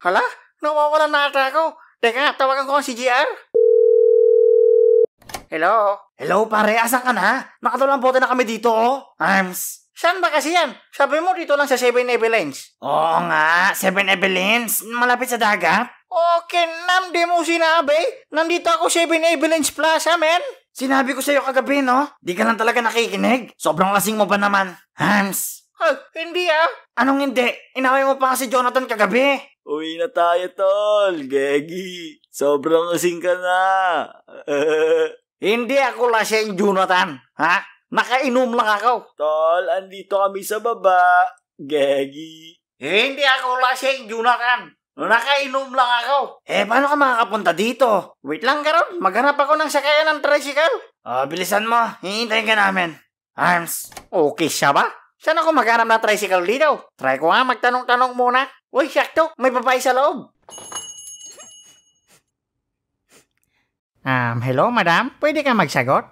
Hala, nawawalan na ata ako. Teka, tawagan ko ang si GR. Hello? Hello pare, asan ka na? Nakatulang bote na kami dito oh. Arms. Saan ba kasi yan? Sabi mo dito lang sa 7-Eleven. Oo nga, 7-Eleven. Malapit sa dagat. Okay, di mo sinabi. Nandito ako 7-Eleven Plaza, men. Sinabi ko sa'yo kagabi, no? Di ka lang talaga nakikinig. Sobrang lasing mo ba naman? Hans. Hindi ah. Anong hindi? Inaway mo pa kasi Jonathan kagabi. Uwi na tayo, tol. Gegi. Sobrang lasing ka na. Hindi ako lasing, Jonathan. Ha? Nakainom lang ako. Tol, andito kami sa baba. Gegi. Hindi ako lasing, Jonathan. Nakainom lang ako. Paano ka makakapunta dito? Wait lang, Karon. Maghanap ako ng sakayan ng tricycle. Bilisan mo. Hihintayin ka namin. Arms. Okay siya ba? Saan ako maghanap ng tricycle dito? Try ko nga magtanong-tanong muna. Uy, sakto. May babae sa loob. Hello, madam? Pwede ka magsagot?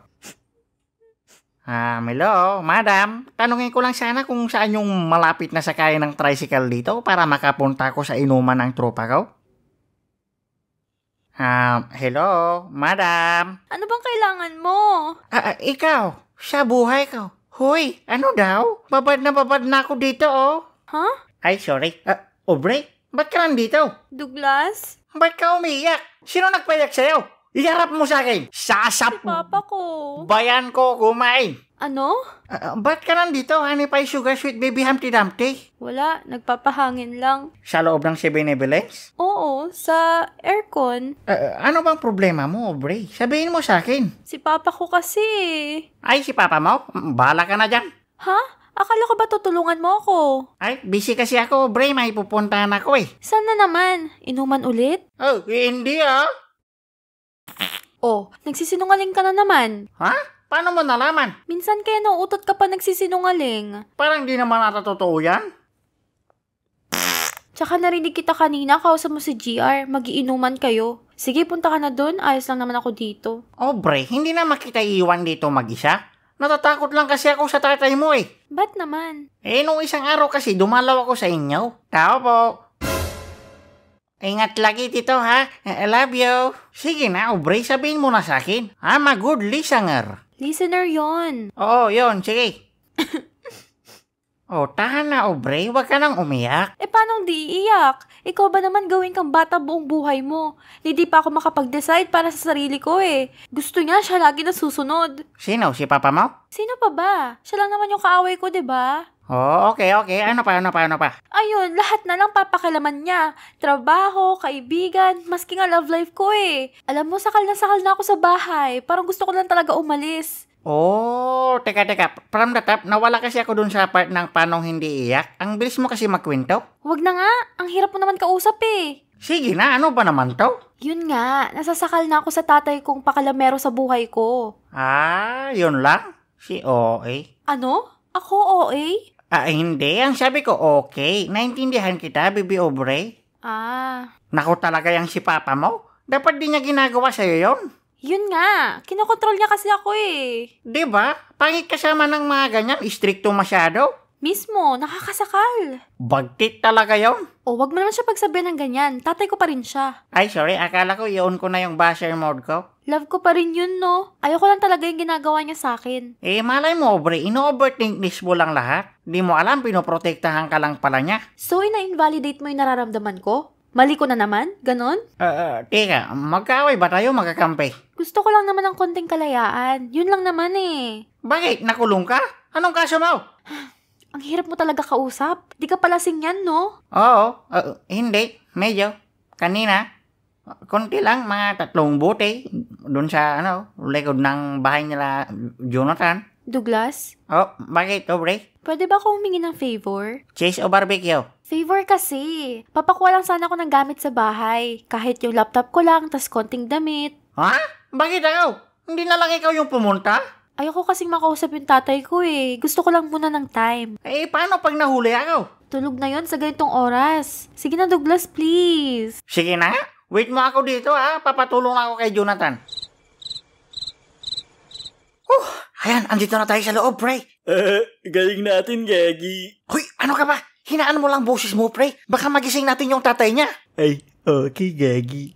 Hello, madam. Tanungin ko lang sana kung saan yung malapit na sakayan ng tricycle dito para makapunta ko sa inuman ng tropa ko. Hello, madam. Ano bang kailangan mo? Ikaw, sa buhay ko. Hoy, ano daw? Babad na ako dito, oh. Huh? Ay, sorry. Obre, ba't ka nandito? Douglas? Ba't ka umiyak? Sino nagpayak sa'yo? Iharap mo sa akin. Si Papa ko. Bayan ko kumain. Ano? Ba't ka nandito, honey pie sugar sweet baby Humpty Dumpty? Wala, nagpapahangin lang. Sa loob ng 7-Eleven? Oo, sa aircon. Ano bang problema mo, Aubrey? Sabihin mo sa akin. Si Papa ko kasi. Ay, si Papa mo? Bahala ka na dyan. Ha? Akala ko ba tutulungan mo ako? Ay, busy kasi ako, Aubrey. May pupuntahan ako eh. Saan na naman? Inuman ulit? Oh, hindi ah. Oh, nagsisinungaling ka na naman. Ha? Paano mo nalaman? Minsan kaya nauutot ka pa nagsisinungaling. Parang di naman ata totoo yan. Tsaka narinig kita kanina, kausap mo si GR, magiinuman kayo. Sige, punta ka na dun, ayos lang naman ako dito. Aubrey, hindi na makita iwan dito mag-isa. Natatakot lang kasi ako sa tatay mo eh. Ba't naman? Nung isang araw kasi dumalaw ako sa inyo. Tao po. Ingat lagi dito ha. I love you. Sige na, Aubrey, sabihin mo na sa akin. I'm a good listener. Listener yon. Oo, yun. Sige. Tahan na, Aubrey. Huwag ka nang umiyak. Paano di iiyak? Ikaw ba naman gawin kang bata buong buhay mo? Hindi pa ako makapag-decide para sa sarili ko eh. Gusto niya siya lagi na susunod. Sino? Si Papa mo? Sino pa ba? Siya lang naman yung kaaway ko, 'di ba? Okay. Ano pa? Ayun, lahat na lang papakilaman niya. Trabaho, kaibigan, maski nga love life ko eh. Alam mo, sakal na ako sa bahay. Parang gusto ko lang talaga umalis. Teka. From the top, nawala kasi ako dun sa part ng panong hindi iyak. Ang bilis mo kasi magkwento. Wag na nga, ang hirap mo naman kausap eh. Sige na, ano ba naman to? Yun nga, nasasakal na ako sa tatay kong pakalamero sa buhay ko. Yun lang? Si OA? Ano? Ako OA? Hindi. Ang sabi ko, okay. Naintindihan kita, Bibi Aubrey. Naku talaga yung si Papa mo. Dapat di niya ginagawa sa'yo yun. Yun nga. Kinokontrol niya kasi ako eh. Diba? Pangit kasama ng mga ganyan. Istrikto masyado. Mismo, nakakasakal. Bagtit talaga yun. Wag mo naman siya pagsabihan ng ganyan. Tatay ko pa rin siya. Ay, sorry. Akala ko i-on ko na yung basher mode ko. Love ko pa rin yun, no? Ayoko lang talaga yung ginagawa niya sa akin. Malay mo, Aubrey. Ino-overthink this mo lang lahat. Di mo alam, pinoprotektahan ka lang pala niya. So, ina-invalidate mo yung nararamdaman ko? Mali ko na naman? Ganon? Teka. Magkaaway ba tayo magkakampi? Gusto ko lang naman ng konting kalayaan. Yun lang naman eh. Bakit? Nakulong ka? Anong kaso mo? Ang hirap mo talaga kausap. Di ka palasing yan, no? Oo. Hindi. Medyo. Kanina. Konti lang. Mga 3 buti. Doon sa, likod ng bahay nila, Jonathan. Douglas? Bakit, Aubrey? Pwede ba ako humingi ng favor? Cheese o barbecue? Favor kasi. Papakuha lang sana ako ng gamit sa bahay. Kahit yung laptop ko lang, tas konting damit. Ha? Bakit ako? Hindi na lang ikaw yung pumunta? Ayoko kasing makausap yung tatay ko eh. Gusto ko lang muna ng time. Paano pag nahuli ako? Tulog na yon sa ganitong oras. Sige na, Douglas, please. Sige na. Wait mo ako dito ha. Papatulong ako kay Jonathan. Ayan, andito na tayo sa loob, pre. Galing natin, Gagi. Hoy, ano ka ba? hinaan mo lang boses mo, pre. Baka magising natin yung tatay niya. Ay, okay, Gagi.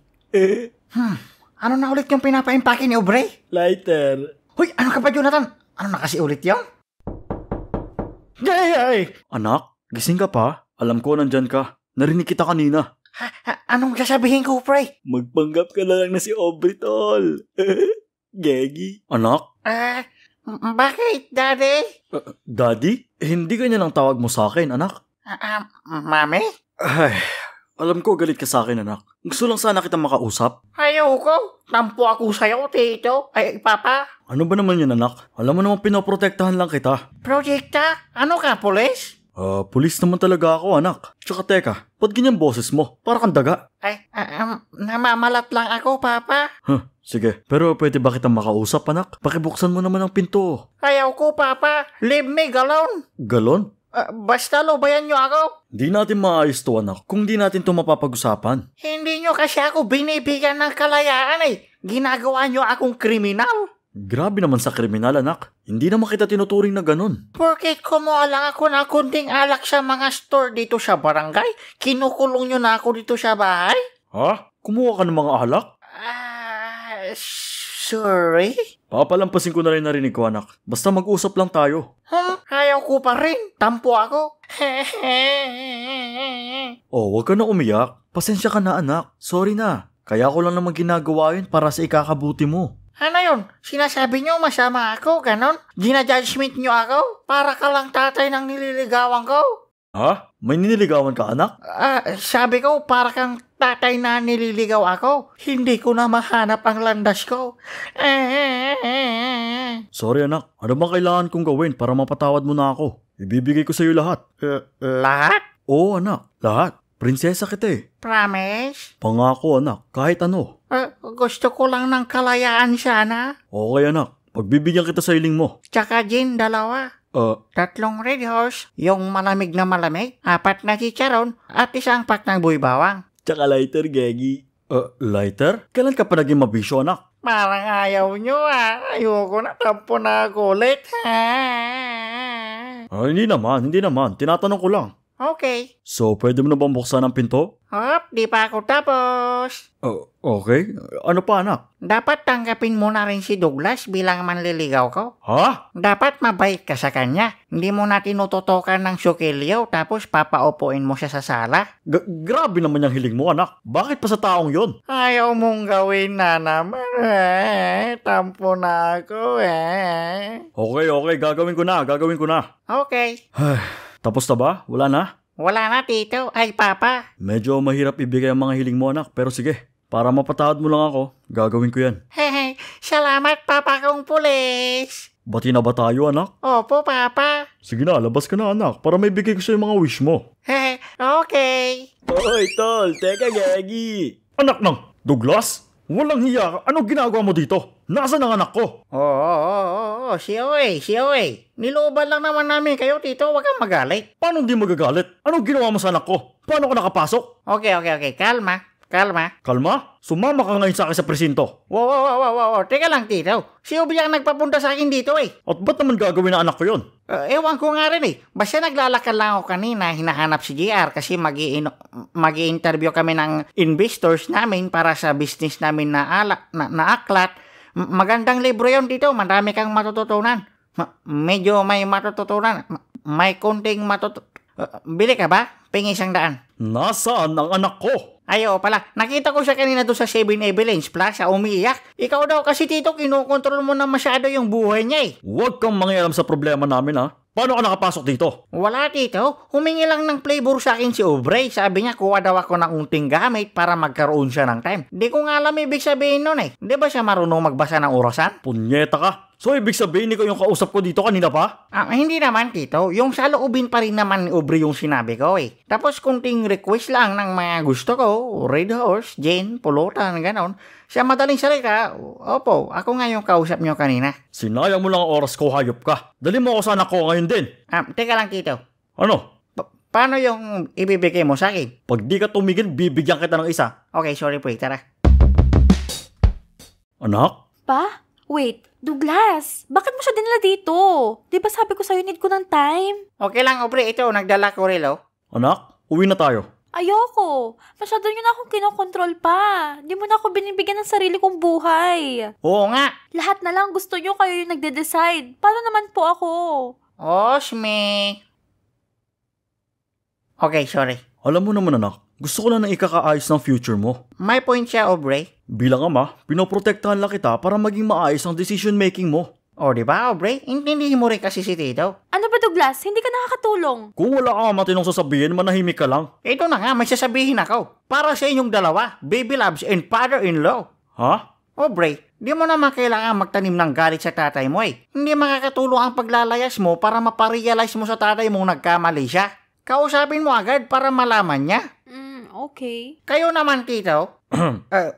Ano na ulit yung pinapaimpake ni Aubrey? Lighter. Hoy, ano ka ba, Jonathan? Ano na kasi ulit yun? Ay! Anak, gising ka pa? Alam ko nandyan ka. Narinig kita kanina. Anong sasabihin ko, pre? Magpanggap ka na lang na si Aubrey, tol. Gagi. Anak? Bakit, Daddy? Daddy? Hindi ganyan ang tawag mo sa akin, anak. Mami? Ay, alam ko galit ka sa akin, anak. Gusto lang sana kita makausap. Ayoko. Tampo ako sa'yo, tito. Ay, papa. Ano ba naman yan, anak? Alam mo naman pinoprotektahan lang kita. Projekta? Ano ka, pulis? Pulis naman talaga ako, anak. Tsaka teka, ba't ganyan boses mo? Para kang daga. Ay, namamalat lang ako, papa. Sige. Pero pwede ba kitang makausap, anak? Pakibuksan mo naman ang pinto. Ayaw ko, papa. Leave me, galon. Galon? Basta lubayan nyo ako. Di natin maayos to, anak, kung di natin to mapapag-usapan. Hindi nyo kasi ako binibigyan ng kalayaan eh. Ginagawa nyo akong kriminal. Grabe naman sa kriminal, anak. Hindi naman kita tinuturing na ganun. Porket kumuha lang ako ng kunting alak sa mga store dito sa barangay, kinukulong nyo na ako dito sa bahay? Ha? Kumuha ka ng mga alak? Sorry? Papalampasin ko na rin narinig ko, anak. Basta mag-usap lang tayo. Ayaw ko pa rin. Tampo ako. Oh, wag ka na umiyak. Pasensya ka na, anak. Sorry na. Kaya ko lang naman ginagawa yun para sa ikakabuti mo. Ano yun? Sinasabi nyo masama ako, ganon? Ginajudgment nyo ako? Para ka lang tatay ng nililigawan ko? Ha? May niniligawan ka, anak? Sabi ko, para kang tatay na nililigaw ako. Hindi ko na mahanap ang landas ko. Sorry, anak. Ano bang kailangan kong gawin para mapatawad mo na ako? Ibibigay ko sa'yo lahat. Lahat? Oo, anak. Lahat. Prinsesa kita eh. Promise? Pangako, anak. Kahit ano. Gusto ko lang ng kalayaan sana. Okay, anak. Pagbibigyan kita sa hiling mo. Tsaka gin, 2. 3 Red Horse, yung malamig na malamig, 4 na chicharon, at 1 pack ng buy bawang. Tsaka lighter, Gagi. Lighter? Kailan ka pa naging mabisyo, anak? Parang ayaw nyo Ayoko na, tampo na ako ulit. Hindi naman. Tinatanong ko lang. Okay. So, pwede mo na bang buksan ang pinto? Di pa ako tapos. Okay. Ano pa, anak? Dapat tanggapin mo na rin si Douglas bilang manliligaw ko. Ha? Dapat mabait ka sa kanya. Hindi mo na tinututokan ng sukilyo tapos papaupuin mo siya sa sala. Grabe naman yung hiling mo, anak. Bakit pa sa taong yon? Ayaw mong gawin na naman. Tampo na ako Okay. Gagawin ko na. Okay. Tapos na ba? Wala na? Wala na, tito. Ay, papa. Medyo mahirap ibigay ang mga hiling mo, anak. Pero sige, para mapatawad mo lang ako, gagawin ko yan. Salamat, papa kong pulis. Bati na ba tayo, anak? Opo, papa. Sige na, labas ka na, anak, para may bigay ko sa'yo mga wish mo. Okay. Oy, tol, teka, Gagi. Anak ng Douglas? Walang hiya ka. Anong ginagawa mo dito? Nasaan ang anak ko? Si Owe. Niloban lang naman namin kayo, tito. Huwag kang magalit. Paano hindi magagalit? Anong ginawa mo sa anak ko? Paano ka nakapasok? Okay. Kalma. Kalma? Sumama ka ngayon sa akin sa presinto. Wow. Teka lang, tito. Si Owe ang nagpapunta sa akin dito At ba't naman gagawin ng anak ko yun? Ewan ko nga rin Basta naglalakad lang ako kanina, hinahanap si JR kasi mag-i-interview kami ng investors namin para sa business namin na aklat. Magandang libro yun dito, marami kang matututunan. Medyo may matututunan. May kunting bili ka ba? Pingi 100. Nasaan ang anak ko? Ayo pala, nakita ko siya kanina doon sa 7-Eleven Plaza, umiiyak. Ikaw daw kasi tito, kinukontrol mo na masyado yung buhay niya Huwag kang mangialam sa problema namin ha. Paano ka nakapasok dito? Wala tito, humingi lang ng flavor sa akin si Aubrey. Sabi niya kuha daw ako ng unting gamit para magkaroon siya ng time. Di ko nga alam ibig sabihin nun Di ba siya marunong magbasa ng orasan? Punyeta ka. So ibig sabihin ikaw yung kausap ko dito kanina pa? Hindi naman tito, yung sa loobin pa rin naman ni Aubrey yung sinabi ko Tapos kunting request lang ng mga gusto ko, Red Horse, gin, pulutan, ganon. Sa madaling salita, opo, ako nga yung kausap nyo kanina. Sinayang mo lang ang oras ko, hayop ka. Dali mo ako sa anak ko ngayon din. Teka lang tito. Ano? Paano yung ibibigay mo sa akin? Pag di ka tumigil, bibigyan kita ng isa. Okay, sorry po, tara. Anak? Pa? Wait, Douglas, bakit mo siya dinala dito? Di ba sabi ko sa'yo need ko ng time? Okay lang, Aubrey, ito, nagdala ko rin Anak, uwi na tayo. Ayoko. Masyado nyo na akong kinokontrol pa. Di mo na ako binibigyan ng sarili kong buhay. Oo nga. Lahat na lang gusto nyo, kayo yung nagde-decide. Paano naman po ako? Osme. Okay, sorry. Alam mo naman anak, gusto ko lang na ikakaayos ng future mo. May point siya, Aubrey. Bilang ama, pinoprotektahan lang kita para maging maayos ang decision making mo. O, di ba, Aubrey? Intindihin mo rin kasi si Tito. Ano ba, Douglas? Hindi ka nakakatulong. Kung wala ka matinong sasabihin, manahimik ka lang. Ito na nga, may sasabihin ako. Para sa inyong dalawa, baby loves and father-in-law. Ha? Aubrey, di mo naman kailangan magtanim ng galit sa tatay mo eh. Hindi makakatulong ang paglalayas mo para maparealize mo sa tatay mong nagkamali siya. Kausapin mo agad para malaman niya. Okay. Kayo naman, Tito.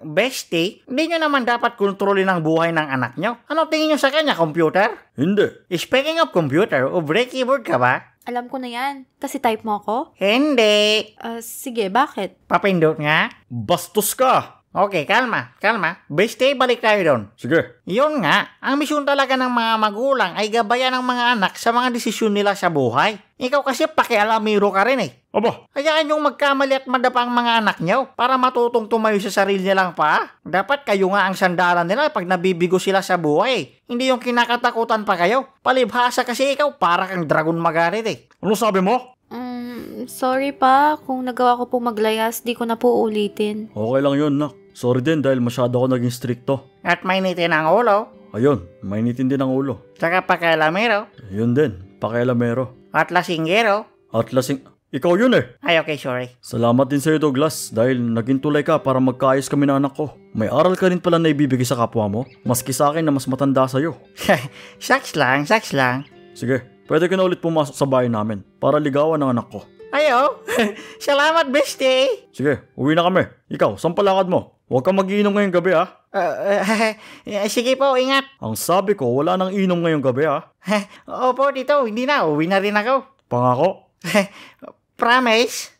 Bestie, hindi nyo naman dapat kontrolin ang buhay ng anak nyo. Ano tingin nyo sa kanya, computer? Hindi. Speaking of computer, Aubrey, keyboard ka ba? Alam ko na yan. Kasi type mo ako? Hindi. Sige, bakit? Papindot nga. Bastos ka. Okay, kalma. Bestie, balik tayo doon. Sige. Yun nga, ang misyon talaga ng mga magulang ay gabayan ng mga anak sa mga desisyon nila sa buhay. Ikaw kasi pakialamiro ka rin eh. Aba, Hayaan yung magkamali at madapa ang mga anak nyo para matutong tumayo sa sarili nilang paa. Dapat kayo nga ang sandalan nila pag nabibigo sila sa buhay. Hindi yung kinakatakutan pa kayo. Palibhasa kasi ikaw para kang dragon magalit eh. ano sabi mo? Sorry pa. Kung nagawa ko po maglayas, di ko na po ulitin. Okay lang yun, nak. Sorry din dahil masyado ako naging stricto. At mainitin ang ulo. Ayun, mainitin din ang ulo. Tsaka pakialamero. Yun din, pakialamero. At lasinggero. At lasing... Ikaw yun eh. Ay, okay, sorry. Salamat din sa'yo, Douglas, dahil naging tulay ka para magkaayos kami ng anak ko. May aral ka rin pala na ibibigay sa kapwa mo, maski sa akin na mas matanda sa'yo. Saks lang. Sige, pwede ka na ulit pumasok sa bahay namin para ligawan ng anak ko. Ayo, salamat, bestie. Sige, uwi na kami. Ikaw, saan palakad mo? Huwag kang mag-iinom ngayong gabi ha. Sige po, ingat. Ang sabi ko, wala nang inom ngayong gabi ha. Opo, Tito, hindi na. Uwi na rin ako. Pangako? Promise?